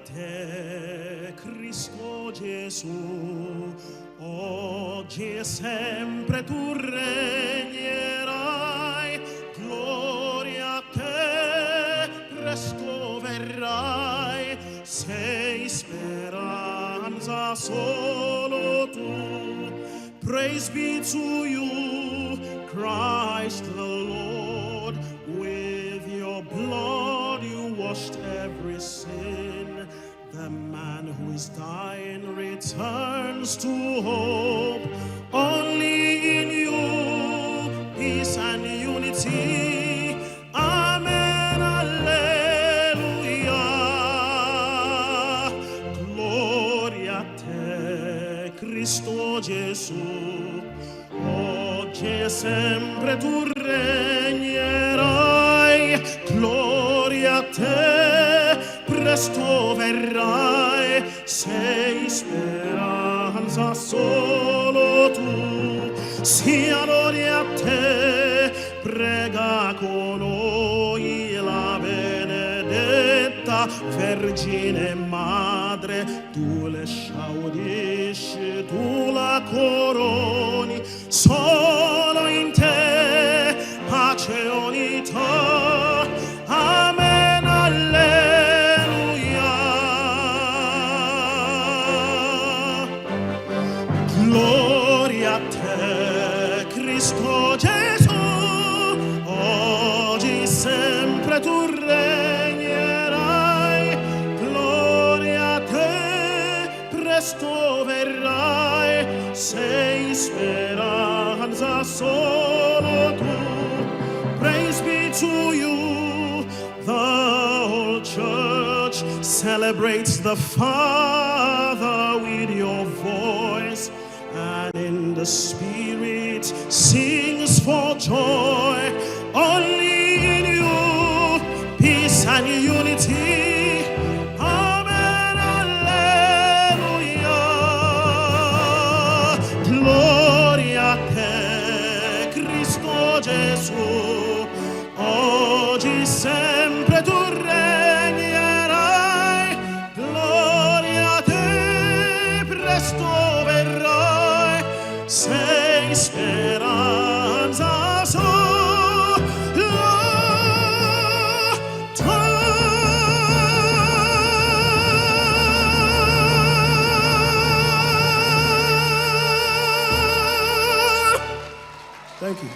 te, Cristo Gesù, oggi e sempre tu regnerai, gloria a te, presto verrai, sei speranza solo tu. Praise be to you, Christ the Lord. With your blood you washed every sin. The man who is dying returns to hope. Only in you, peace and unity. Amen, alleluia. Gloria a te, Cristo Gesù. Oggi e sempre tu regnerai. Gloria a te, presto verrai, sei speranza solo tu. Sia lode a te, prega con noi la benedetta Vergine Madre, tu le sciaudisci, tu la coroni, solo in te pace e unità. Amen, alleluia. Gloria a te, Cristo Gesù, oggi sempre tu regnerai. Gloria a te, presto verrai, sei speranza solo tu. Praise be to you. The whole church celebrates the Father with your voice, and in the Spirit sings for joy. Only in you, peace and unity. Amen, alleluia. Gloria a te, Cristo Gesù, oggi sempre tu regnerai. Gloria a te, presto verrai, sei speranza solo tu. Thank you.